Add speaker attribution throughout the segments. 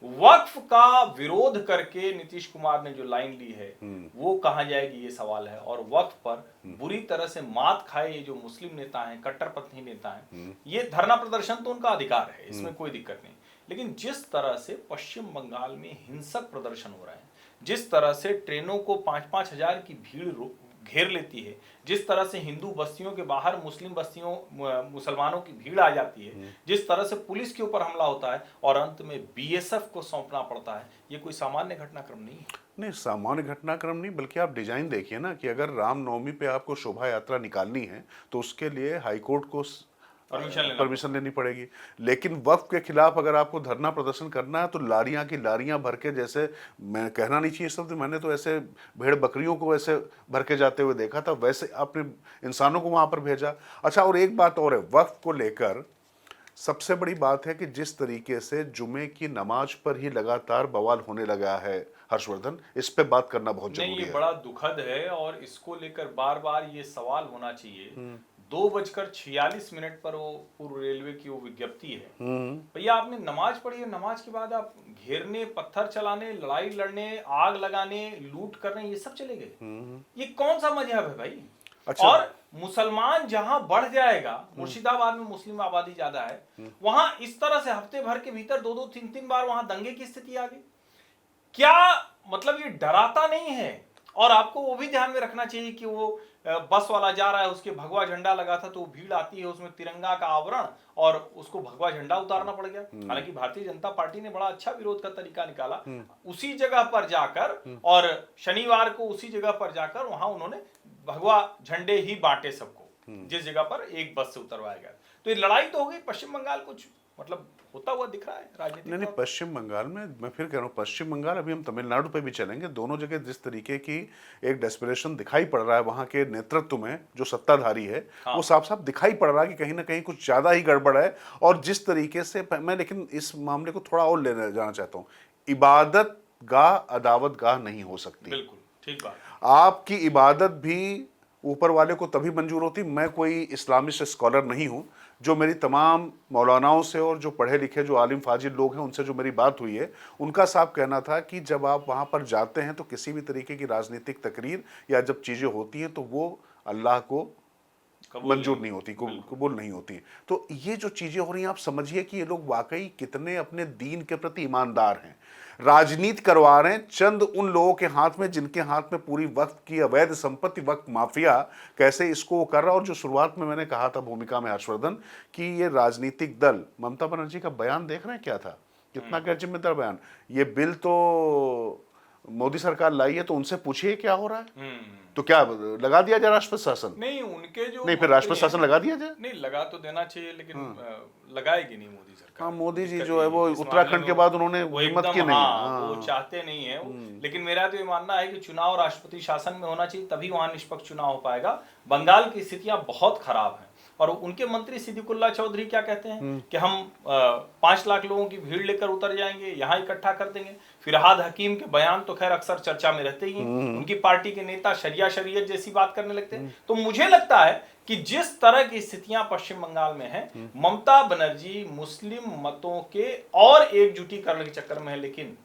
Speaker 1: वक्फ का विरोध करके नीतीश कुमार ने जो लाइन ली है वो कहां जाएगी, ये सवाल है। और वक्फ पर बुरी तरह से मात खाए ये जो मुस्लिम नेता हैं, कट्टरपंथी नेता हैं, ये धरना प्रदर्शन तो उनका अधिकार है, इसमें कोई दिक्कत नहीं। लेकिन जिस तरह से पश्चिम बंगाल में हिंसक प्रदर्शन हो रहे हैं, जिस तरह से ट्रेनों को 5-5 हजार की भीड़ घेर लेती है, जिस तरह से हिंदू बस्तियों के बाहर मुस्लिम बस्तियों मुसलमानों की भीड़ आ जाती है, जिस तरह से पुलिस के ऊपर हमला होता है और अंत में बीएसएफ को सौंपना पड़ता है, ये कोई सामान्य घटनाक्रम नहीं है।
Speaker 2: नहीं, सामान्य घटनाक्रम नहीं, बल्कि आप डिजाइन देखिए ना कि अगर रामनवमी पे आपको शोभा यात्रा निकालनी है तो उसके लिए हाईकोर्ट को परमिशन लेनी पड़ेगी। लेकिन वक्फ के खिलाफ अगर आपको धरना प्रदर्शन करना है तो लारियां की लारियां भर के, जैसे मैं कहना नहीं चाहिए शब्द, मैंने तो ऐसे भेड़ बकरियों को ऐसे भर के जाते हुए देखा था, वैसे आपने इंसानों को वहां पर भेजा। अच्छा, और एक बात और है, वक्फ को लेकर सबसे बड़ी बात है कि जिस तरीके से जुमे की नमाज पर ही लगातार बवाल होने लगा है हर्षवर्धन, इस पे बात करना बहुत जरूरी है।
Speaker 1: ये बड़ा दुखद है और इसको लेकर बार बार ये सवाल होना चाहिए। 2:46 पर वो पूर्व रेलवे की वो विज्ञप्ति है, भैया आपने नमाज पढ़ी है, नमाज के बाद आप घेरने, पत्थर चलाने, लड़ाई लड़ने, आग लगाने, लूट करने, ये सब चले गए। ये कौन सा मजहब है भाई? अच्छा। और मुसलमान जहां बढ़ जाएगा, मुर्शिदाबाद में मुस्लिम आबादी ज्यादा है, वहां इस तरह से हफ्ते भर के भीतर 2-2, 3-3 बार वहां दंगे की स्थिति आ गई। क्या मतलब ये डराता नहीं है? और आपको वो भी ध्यान में रखना चाहिए कि वो बस वाला जा रहा है, उसके भगवा झंडा लगा था, तो भीड़ आती है, उसमें तिरंगा का आवरण और उसको भगवा झंडा उतारना पड़ गया। हालांकि भारतीय जनता पार्टी ने बड़ा अच्छा विरोध का तरीका निकाला, उसी जगह पर जाकर, और शनिवार को उसी जगह पर जाकर वहां उन्होंने भगवा झंडे ही बांटे सबको, जिस जगह पर एक बस से उतरवाया गया। तो ये लड़ाई तो हो गई। पश्चिम बंगाल कुछ मतलब होता हुआ दिख रहा है राजनीतिक।
Speaker 2: नहीं, पश्चिम बंगाल में, मैं फिर कह रहा हूँ पश्चिम बंगाल, अभी हम तमिलनाडु पे भी चलेंगे, दोनों जगह जिस तरीके की एक डेस्परेशन दिखाई पड़ रहा है वहाँ के नेतृत्व में, जो सत्ताधारी है, हाँ। वो साफ साफ दिखाई पड़ रहा है कि कहीं ना कहीं कुछ ज़्यादा ही गड़बड़ है। और जिस तरीके से मैं, लेकिन इस मामले को थोड़ा और लेने जाना चाहता हूँ, इबादत गाह अदावत गाह नहीं हो सकती।
Speaker 1: बिल्कुल ठीक बात।
Speaker 2: आपकी इबादत भी ऊपर वाले को तभी मंजूर होती। मैं कोई इस्लामिस्ट स्कॉलर नहीं हूं, जो मेरी तमाम मौलानाओं से और जो पढ़े लिखे जो आलिम फाजिल लोग हैं उनसे जो मेरी बात हुई है, उनका साफ कहना था कि जब आप वहां पर जाते हैं तो किसी भी तरीके की राजनीतिक तकरीर या जब चीजें होती हैं तो वो अल्लाह को मंजूर नहीं होती, कबूल नहीं होती। तो ये जो चीजें हो रही हैं, आप समझिए कि ये लोग वाकई कितने अपने दीन के प्रति ईमानदार हैं। राजनीति करवा रहे हैं चंद उन लोगों के हाथ में जिनके हाथ में पूरी वक्फ की अवैध संपत्ति, वक्फ माफिया कैसे इसको वो कर रहा है। और जो शुरुआत में मैंने कहा था भूमिका में हर्षवर्धन कि ये राजनीतिक दल, ममता बनर्जी का बयान देख रहे हैं क्या था, कितना गैर जिम्मेदार बयान। ये बिल तो मोदी सरकार लाई है तो उनसे पूछिए क्या हो रहा है। तो क्या लगा दिया जाए राष्ट्रपति शासन?
Speaker 1: नहीं, उनके जो
Speaker 2: नहीं, फिर राष्ट्रपति शासन लगा दिया जाए।
Speaker 1: नहीं, लगा तो देना चाहिए, लेकिन लगाएगी नहीं मोदी सरकार।
Speaker 2: हाँ, मोदी जी जो है वो उत्तराखंड के बाद उन्होंने हिम्मत की नहीं है,
Speaker 1: वो चाहते नहीं है। लेकिन मेरा तो ये मानना है कि चुनाव राष्ट्रपति शासन में होना चाहिए, तभी वहां निष्पक्ष चुनाव हो पाएगा। बंगाल की स्थितियां बहुत खराब हैं और उनके मंत्री सिद्दीकुल्ला चौधरी क्या कहते हैं कि हम 5 लाख लोगों की भीड़ लेकर उतर जाएंगे, यहाँ इकट्ठा कर देंगे। फिरहाद हकीम के बयान तो खैर अक्सर चर्चा में रहते ही हैं। उनकी पार्टी के नेता शरिया शरीयत जैसी बात करने लगते हैं। तो मुझे लगता है कि जिस तरह की स्थितियां पश्चिम बंगाल में हैं, ममता बनर्जी मुस्लिम मतों के और एकजुटी करने के चक्कर में है। लेकिन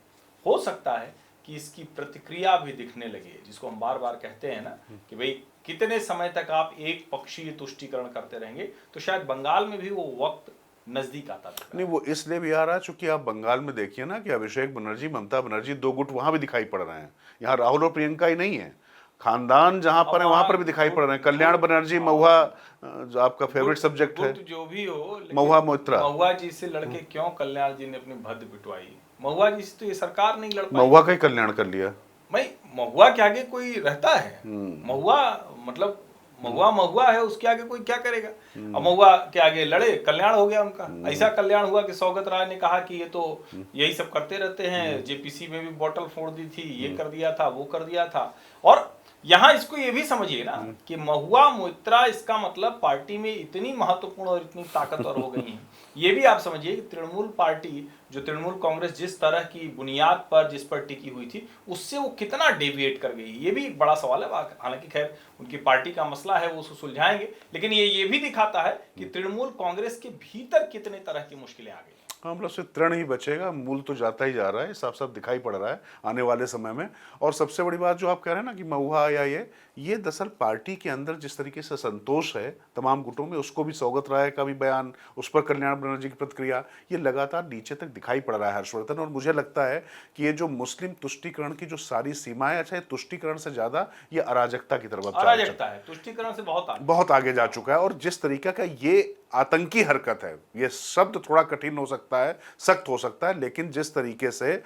Speaker 1: हो सकता है कि इसकी प्रतिक्रिया भी दिखने लगी, जिसको हम बार बार कहते हैं ना कि भाई कितने समय तक आप एक पक्षीय तुष्टीकरण करते रहेंगे। तो शायद बंगाल में भी वो वक्त नजदीक आता था।
Speaker 2: नहीं, वो इसलिए भी आ रहा है चूंकि आप बंगाल में देखिए ना कि अभिषेक बनर्जी, ममता बनर्जी, 2 गुट वहां भी दिखाई पड़ रहे हैं। यहाँ राहुल और प्रियंका ही नहीं है, खानदान जहां पर है वहां पर भी दिखाई पड़ रहे हैं। कल्याण बनर्जी, महुआ जो आपका फेवरेट सब्जेक्ट है,
Speaker 1: जो भी हो,
Speaker 2: महुआ मोइत्रा,
Speaker 1: महुआ जी से लड़के क्यों कल्याण जी ने अपनी भद्द पिटवाई? महुआ जी से तो ये सरकार नहीं लड़ पाई।
Speaker 2: महुआ का ही कल्याण कर लिया
Speaker 1: भाई। महुआ के आगे कोई रहता है? महुआ मतलब महुआ है, उसके आगे कोई क्या करेगा? अब महुआ के आगे लड़े, कल्याण हो गया उनका। ऐसा कल्याण हुआ कि सौगत राय ने कहा कि ये तो यही सब करते रहते हैं, जेपीसी में भी बोतल फोड़ दी थी, ये कर दिया था, वो कर दिया था। और यहाँ इसको ये भी समझिए ना कि महुआ मोइत्रा, इसका मतलब पार्टी में इतनी महत्वपूर्ण और इतनी ताकतवर हो गई है। ये भी आप समझिए कि तृणमूल पार्टी, जो तृणमूल कांग्रेस जिस तरह की बुनियाद पर, जिस पर टिकी हुई थी, उससे वो कितना डेविएट कर गई, ये भी एक बड़ा सवाल है। हालांकि खैर उनकी पार्टी का मसला है, वो उसको सुलझाएंगे। लेकिन ये भी दिखाता है कि तृणमूल कांग्रेस के भीतर कितने तरह की मुश्किलें आ गई।
Speaker 2: हाँ, मतलब सिर्फ तृण ही बचेगा, मूल तो जाता ही जा रहा है, साफ साफ दिखाई पड़ रहा है आने वाले समय में। और सबसे बड़ी बात जो आप कह रहे हैं ना कि महुआ या ये दरअसल पार्टी के अंदर जिस तरीके से संतोष है तमाम गुटों में, उसको भी सौगत राय का भी बयान, उस पर कल्याण बनर्जी की प्रतिक्रिया, ये लगातार नीचे तक दिखाई पड़ रहा है हर्षवर्धन। और मुझे लगता है कि ये जो मुस्लिम तुष्टीकरण की जो सारी सीमाएं, अच्छा ये तुष्टीकरण से ज्यादा ये अराजकता की तरफ
Speaker 1: अराजकता है, तुष्टीकरण से
Speaker 2: बहुत आगे जा चुका है। और जिस तरीके का ये आतंकी हरकत है, ये शब्द थोड़ा कठिन हो सकता है, सख्त हो सकता है, लेकिन जिस तरीके से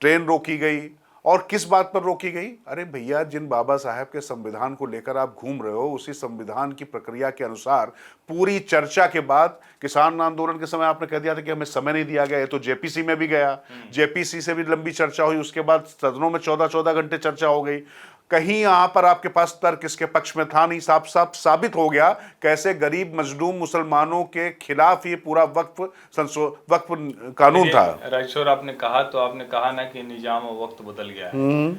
Speaker 2: ट्रेन रोकी गई और किस बात पर रोकी गई, अरे भैया जिन बाबा साहब के संविधान को लेकर आप घूम रहे हो, उसी संविधान की प्रक्रिया के अनुसार पूरी चर्चा के बाद किसान आंदोलन के समय आपने कह दिया था कि हमें समय नहीं दिया गया, ये तो जेपीसी में भी गया, जेपीसी से भी लंबी चर्चा हुई, उसके बाद सदनों में 14-14 घंटे चर्चा हो गई। कहीं यहां पर आपके पास तर्क किसके पक्ष में था नहीं, साफ साफ साबित हो गया कैसे गरीब मजलूम मुसलमानों के खिलाफ ये पूरा वक्फ कानून था।
Speaker 1: राइट, आपने कहा तो आपने कहा ना कि निजाम और वक्त बदल गया है।